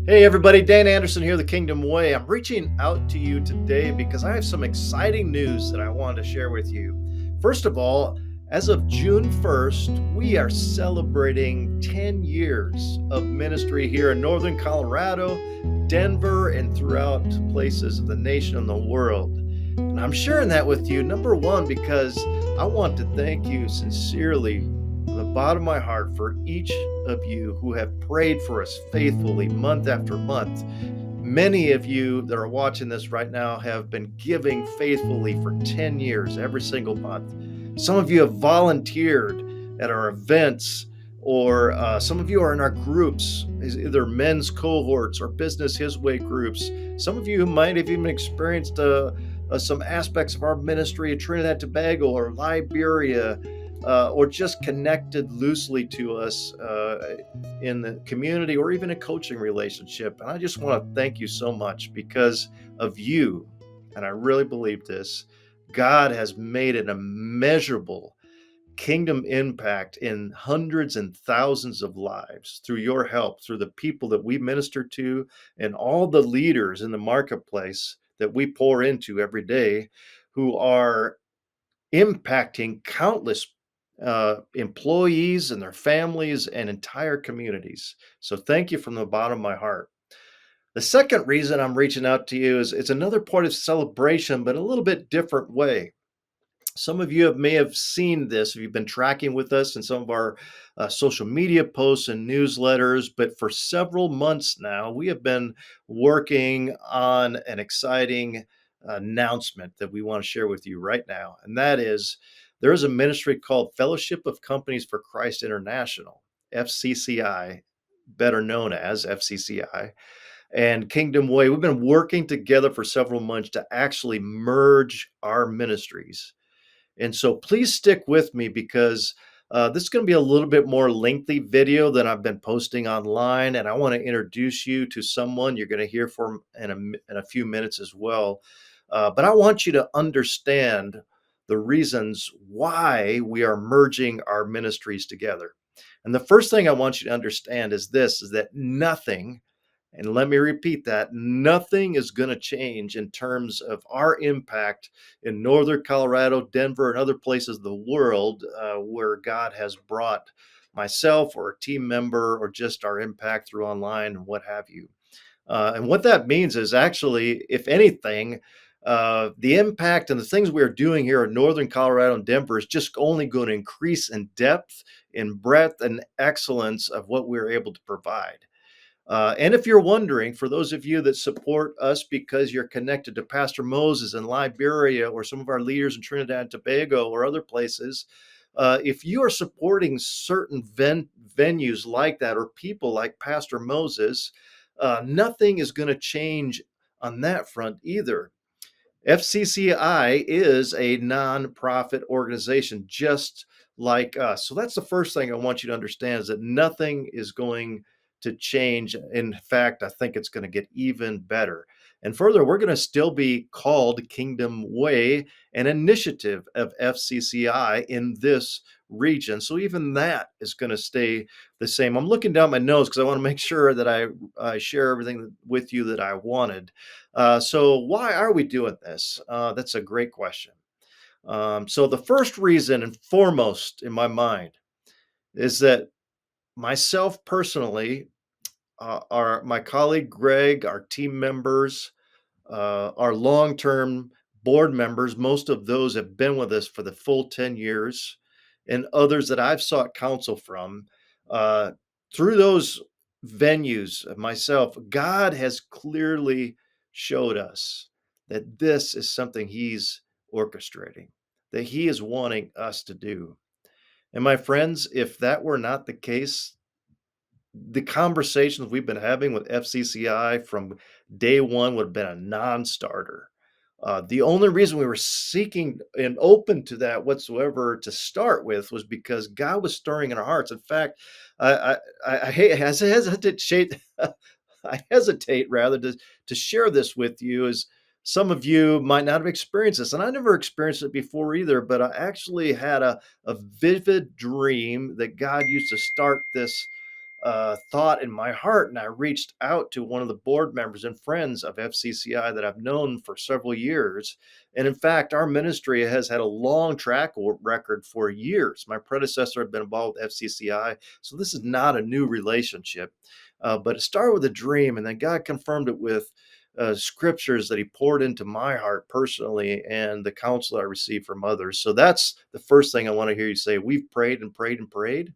Hey everybody, Dan Anderson here, The Kingdom Way. I'm reaching out to you today because I have some exciting news that I wanted to share with you. First of all, as of June 1st, we are celebrating 10 years of ministry here in Northern Colorado, Denver, and throughout places of the nation and the world. And I'm sharing that with you, number one, because I want to thank you sincerely from the bottom of my heart for each of you who have prayed for us faithfully month after month. Many of you that are watching this right now have been giving faithfully for 10 years, every single month. Some of you have volunteered at our events, or some of you are in our groups, either men's cohorts or business his way groups. Some of you might have even experienced some aspects of our ministry at Trinidad and Tobago or Liberia, or just connected loosely to us in the community or even a coaching relationship. And I just want to thank you so much because of you. And I really believe this. God has made an immeasurable kingdom impact in hundreds and thousands of lives through your help, through the people that we minister to, and all the leaders in the marketplace that we pour into every day who are impacting countless employees and their families and entire communities. So thank you from the bottom of my heart. The second reason I'm reaching out to you is it's another part of celebration, but a little bit different way. Some of you may have seen this if you've been tracking with us in some of our social media posts and newsletters. But for several months now, we have been working on an exciting announcement that we want to share with you right now. And that is there is a ministry called Fellowship of Companies for Christ International, FCCI, better known as FCCI, and Kingdom Way. We've been working together for several months to actually merge our ministries, and so please stick with me because this is going to be a little bit more lengthy video than I've been posting online. And I want to introduce you to someone you're going to hear from in a few minutes as well. But I want you to understand the reasons why we are merging our ministries together. And the first thing I want you to understand is this, is that nothing, and let me repeat that, nothing is going to change in terms of our impact in Northern Colorado, Denver, and other places of the world where God has brought myself or a team member or just our impact through online and what have you. And what that means is actually, if anything, the impact and the things we're doing here in Northern Colorado and Denver is just only going to increase in depth, in breadth, and excellence of what we're able to provide. And if you're wondering, for those of you that support us because you're connected to Pastor Moses in Liberia or some of our leaders in Trinidad and Tobago or other places, if you are supporting certain venues like that or people like Pastor Moses, nothing is going to change on that front either. FCCI is a nonprofit organization just like us. So that's the first thing I want you to understand is that nothing is going to change. In fact, I think it's going to get even better. And further, we're going to still be called Kingdom Way, an initiative of FCCI in this region. So even that is going to stay the same. I'm looking down my nose because I want to make sure that I share everything with you that I wanted. So why are we doing this? That's a great question. So the first reason and foremost in my mind is that myself personally, our my colleague Greg, our team members, our long-term board members, most of those have been with us for the full 10 years, and others that I've sought counsel from. Uh, Through those venues, myself, God has clearly showed us that this is something He's orchestrating, that He is wanting us to do. And my friends, if that were not the case, the conversations we've been having with FCCI from day one would have been a non-starter. The only reason we were seeking and open to that whatsoever to start with was because God was stirring in our hearts. In fact, I hesitate, I hesitate rather to share this with you, as some of you might not have experienced this, and I never experienced it before either. But I actually had a vivid dream that God used to start this thought in my heart, and I reached out to one of the board members and friends of FCCI that I've known for several years. And in fact, our ministry has had a long record for years. My predecessor had been involved with FCCI, so this is not a new relationship. But it started with a dream, and then God confirmed it with scriptures that He poured into my heart personally, and the counsel I received from others. So that's the first thing I want to hear you say. We've prayed and prayed and prayed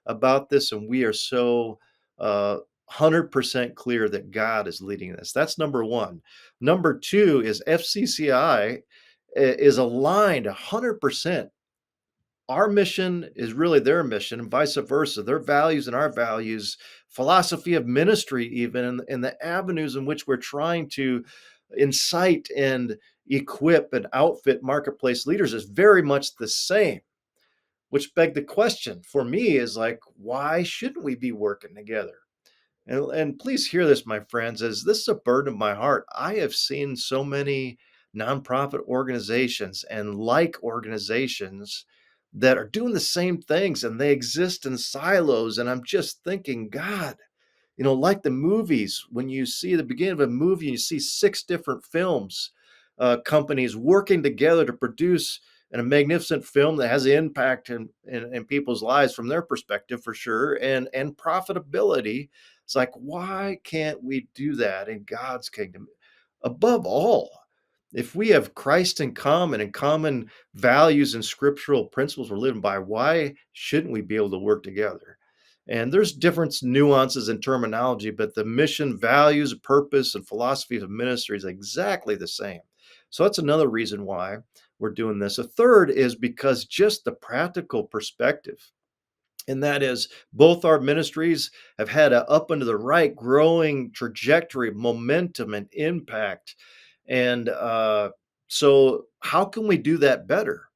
about this, and we are so 100% clear that God is leading this. That's number one. Number two is FCCI is aligned 100%. Our mission is really their mission, and vice versa. Their values and our values, philosophy of ministry, even, and the avenues in which we're trying to incite and equip and outfit marketplace leaders is very much the same. Which begged the question for me is like, why shouldn't we be working together? And please hear this, my friends, as this is a burden of my heart. I have seen so many nonprofit organizations and like organizations that are doing the same things, and they exist in silos. And I'm just thinking, God, like the movies, when you see the beginning of a movie, you see six different films, companies working together to produce a magnificent film that has impact in people's lives from their perspective, for sure, and profitability. It's like, why can't we do that in God's kingdom? Above all, if we have Christ in common and common values and scriptural principles we're living by, why shouldn't we be able to work together? And there's different nuances in terminology, but the mission, values, purpose, and philosophies of ministry is exactly the same. So that's another reason why we're doing this. A third is because just the practical perspective, and that is both our ministries have had a up and to the right growing trajectory, momentum, and impact. And so, how can we do that better?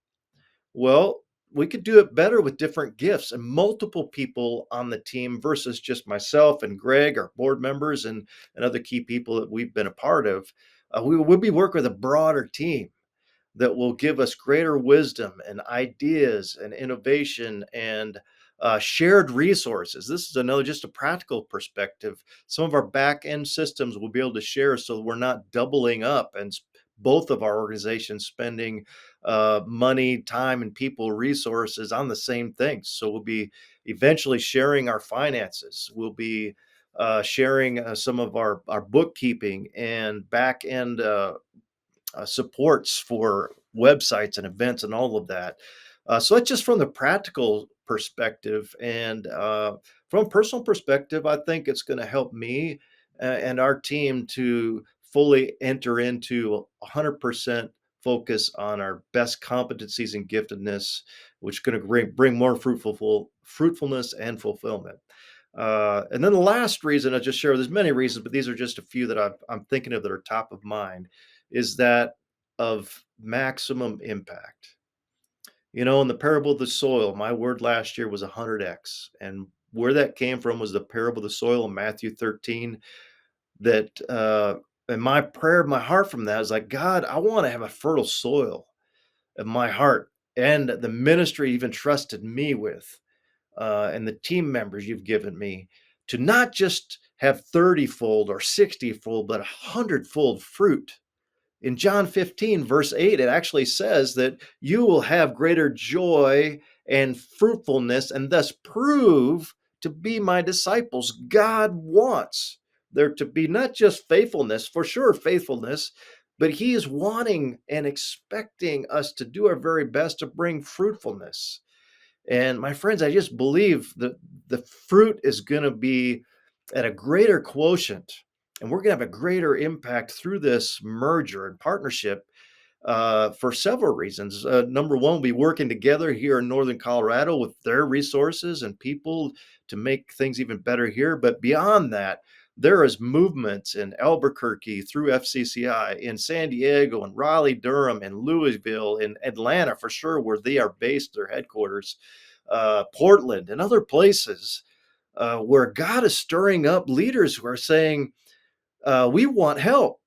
Well, we could do it better with different gifts and multiple people on the team versus just myself and Greg, our board members, and other key people that we've been a part of. We'll be working with a broader team that will give us greater wisdom and ideas and innovation and shared resources. This is another, just a practical perspective. Some of our back end systems will be able to share so that we're not doubling up and both of our organizations spending money, time, and people resources on the same things. So we'll be eventually sharing our finances. We'll be sharing some of our bookkeeping and back end supports for websites and events and all of that. So that's just from the practical perspective. And from a personal perspective, I think it's going to help me and our team to fully enter into 100% focus on our best competencies and giftedness, which is going to bring more fruitfulness and fulfillment. And then the last reason I just share, there's many reasons, but these are just a few that I'm thinking of that are top of mind, is that of maximum impact. In the parable of the soil, my word last year was 100x. And where that came from was the parable of the soil in Matthew 13. That, and my prayer, my heart from that is like, God, I want to have a fertile soil in my heart. And the ministry even trusted me with, and the team members you've given me to not just have 30-fold or 60-fold, but 100-fold fruit. In John 15, verse 8, it actually says that you will have greater joy and fruitfulness and thus prove to be my disciples. God wants there to be not just faithfulness, for sure, faithfulness, but He is wanting and expecting us to do our very best to bring fruitfulness. And my friends, I just believe that the fruit is going to be at a greater quotient, and we're going to have a greater impact through this merger and partnership for several reasons. Number one, we'll be working together here in Northern Colorado with their resources and people to make things even better here. But beyond that, there is movements in Albuquerque through FCCI, in San Diego, and Raleigh, Durham, and Louisville, in Atlanta for sure, where they are based, their headquarters, Portland, and other places where God is stirring up leaders who are saying, we want help.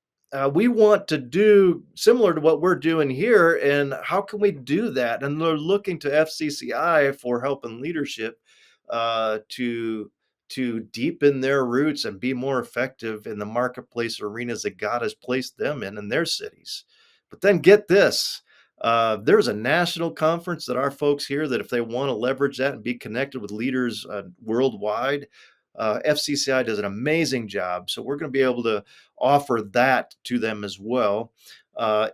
We want to do similar to what we're doing here. And how can we do that? And they're looking to FCCI for help and leadership to to deepen their roots and be more effective in the marketplace arenas that God has placed them in their cities. But then get this. There's a national conference that our folks here that if they want to leverage that and be connected with leaders worldwide, FCCI does an amazing job. So we're going to be able to offer that to them as well.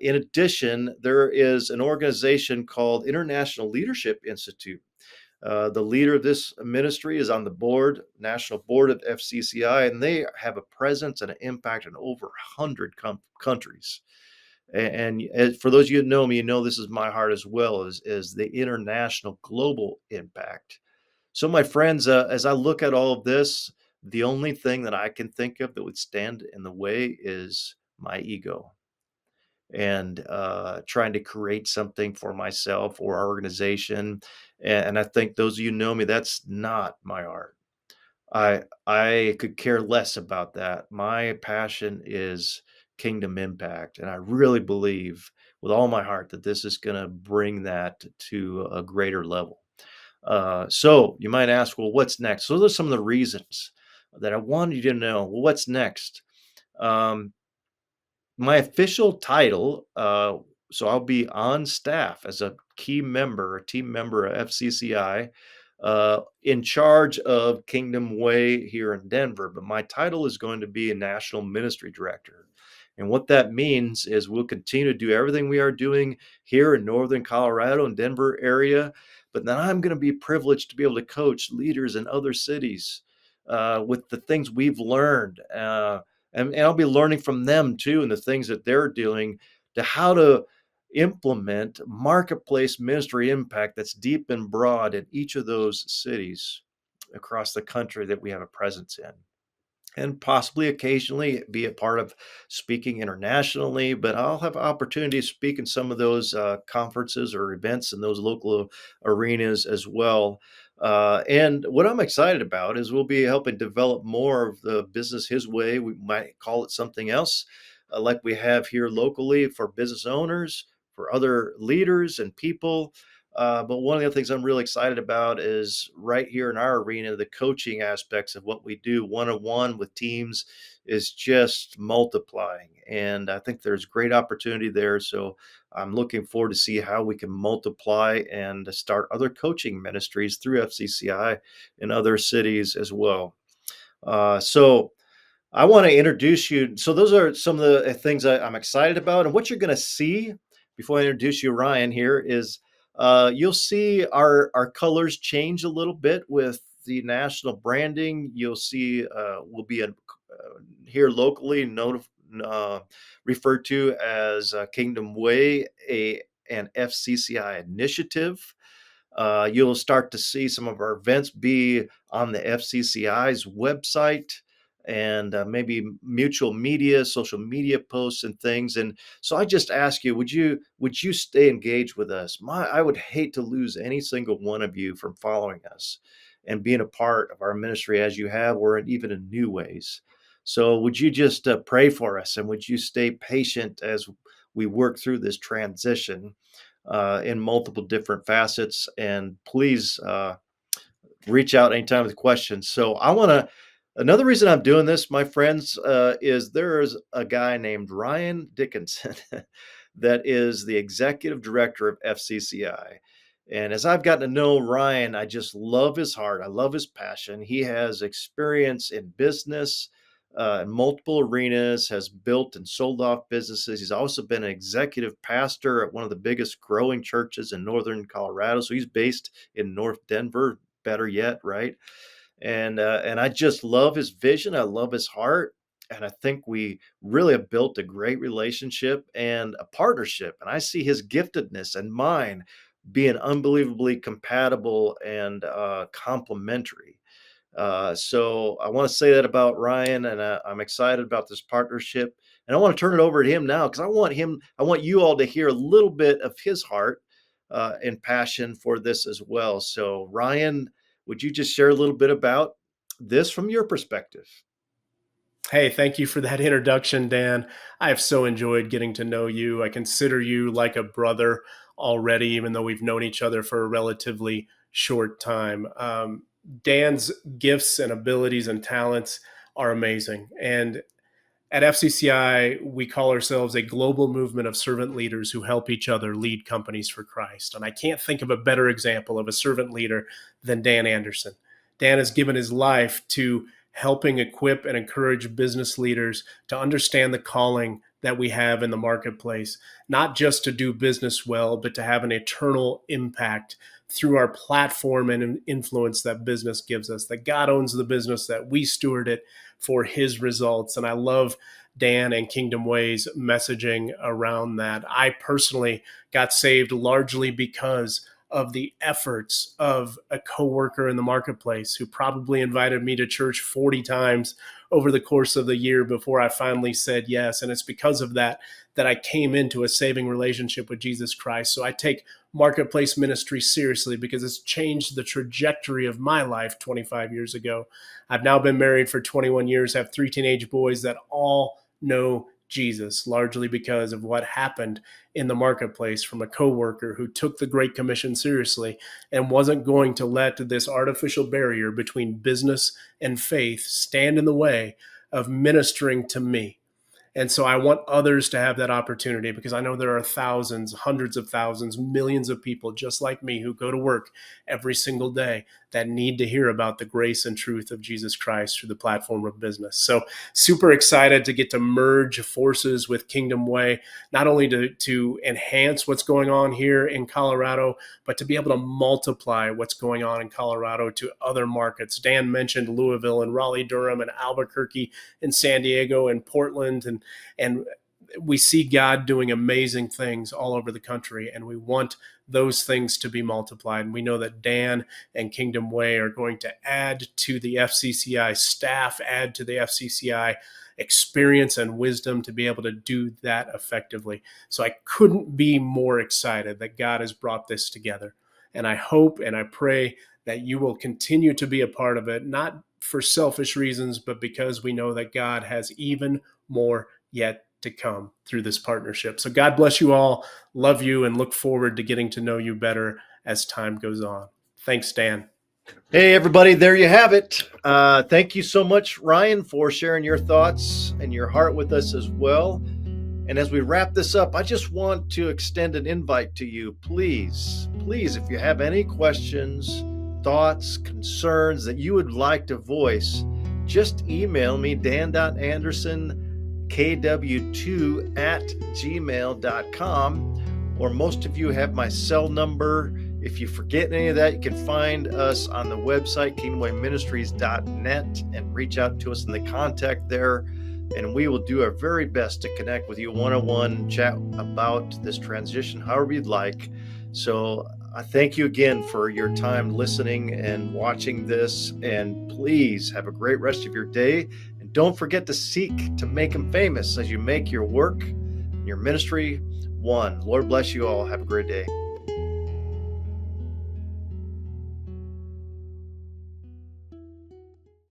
In addition, there is an organization called International Leadership Institute. The leader of this ministry is on the board, national board of FCCI, and they have a presence and an impact in over 100 countries. And for those of you who know me, you know this is my heart as well, is the international global impact. So, my friends, as I look at all of this, the only thing that I can think of that would stand in the way is my ego and trying to create something for myself or our organization. And I think those of you who know me, that's not my art. I could care less about that. My passion is kingdom impact, and I really believe with all my heart that this is going to bring that to a greater level. So you might ask, well, what's next? So those are some of the reasons that I wanted you to know. Well, what's next? Um, my official title, so I'll be on staff as a key member, a team member of FCCI, in charge of Kingdom Way here in Denver. But my title is going to be a national ministry director. And what that means is we'll continue to do everything we are doing here in Northern Colorado and Denver area. But then I'm going to be privileged to be able to coach leaders in other cities with the things we've learned. And I'll be learning from them too, and the things that they're doing to how to implement marketplace ministry impact that's deep and broad in each of those cities across the country that we have a presence in, and possibly occasionally be a part of speaking internationally. But I'll have opportunity to speak in some of those conferences or events in those local arenas as well. And what I'm excited about is we'll be helping develop more of the business his way. We might call it something else, like we have here locally for business owners, for other leaders and people. But one of the things I'm really excited about is right here in our arena, the coaching aspects of what we do one on one with teams is just multiplying. And I think there's great opportunity there. So I'm looking forward to see how we can multiply and start other coaching ministries through FCCI in other cities as well. So I want to introduce you. So those are some of the things I'm excited about, and what you're going to see before I introduce you, Ryan. Here is you'll see our colors change a little bit with the national branding. You'll see we'll be here locally uh, referred to as Kingdom Way, an FCCI initiative. You'll start to see some of our events be on the FCCI's website and maybe mutual media, social media posts and things. And so I just ask you, would you stay engaged with us? I would hate to lose any single one of you from following us and being a part of our ministry as you have, or even in new ways. So would you just pray for us, and would you stay patient as we work through this transition in multiple different facets? And please reach out anytime with questions. So another reason I'm doing this, my friends, is there is a guy named Ryan Dickinson that is the executive director of FCCI. And as I've gotten to know Ryan, I just love his heart. I love his passion. He has experience in business in multiple arenas, has built and sold off businesses. He's also been an executive pastor at one of the biggest growing churches in Northern Colorado. So he's based in North Denver, better yet, right? And I just love his vision. I love his heart. And I think we really have built a great relationship and a partnership. And I see his giftedness and mine being unbelievably compatible and complementary. So I want to say that about Ryan, and I'm excited about this partnership. And I want to turn it over to him now because I want you all to hear a little bit of his heart and passion for this as well. So Ryan, would you just share a little bit about this from your perspective? Hey, thank you for that introduction, Dan. I have so enjoyed getting to know you. I consider you like a brother already, even though we've known each other for a relatively short time. Dan's gifts and abilities and talents are amazing. And at FCCI, we call ourselves a global movement of servant leaders who help each other lead companies for Christ. And I can't think of a better example of a servant leader than Dan Anderson. Dan has given his life to helping equip and encourage business leaders to understand the calling that we have in the marketplace, not just to do business well, but to have an eternal impact through our platform and influence that business gives us, that God owns the business, that we steward it for his results. And I love Dan and Kingdom Ways messaging around that. I personally got saved largely because of the efforts of a coworker in the marketplace who probably invited me to church 40 times over the course of the year before I finally said yes. And it's because of that that I came into a saving relationship with Jesus Christ. So I take marketplace ministry seriously because it's changed the trajectory of my life 25 years ago. I've now been married for 21 years, have 3 teenage boys that all know Jesus, largely because of what happened in the marketplace from a coworker who took the Great Commission seriously and wasn't going to let this artificial barrier between business and faith stand in the way of ministering to me. And so I want others to have that opportunity because I know there are thousands, hundreds of thousands, millions of people just like me who go to work every single day that need to hear about the grace and truth of Jesus Christ through the platform of business. So super excited to get to merge forces with Kingdom Way, not only to enhance what's going on here in Colorado, but to be able to multiply what's going on in Colorado to other markets. Dan mentioned Louisville and Raleigh-Durham and Albuquerque and San Diego and Portland, and we see God doing amazing things all over the country, and we want those things to be multiplied. And we know that Dan and Kingdom Way are going to add to the FCCI staff, add to the FCCI experience and wisdom to be able to do that effectively. So I couldn't be more excited that God has brought this together. And I hope and I pray that you will continue to be a part of it, not for selfish reasons, but because we know that God has even more yet to come through this partnership. So God bless you all. Love you and look forward to getting to know you better as time goes on. Thanks, Dan. Hey, everybody, there you have it. Thank you so much, Ryan, for sharing your thoughts and your heart with us as well. And as we wrap this up, I just want to extend an invite to you. Please, if you have any questions, thoughts, concerns that you would like to voice, just email me, dan.andersonkw2@gmail.com, or most of you have my cell number. If you forget any of that, you can find us on the website, kingdomwayministries.net, and reach out to us in the contact there. And we will do our very best to connect with you one-on-one, chat about this transition, however you'd like. So I thank you again for your time listening and watching this. And please have a great rest of your day. And don't forget to seek to make him famous as you make your work and your ministry one. Lord bless you all. Have a great day.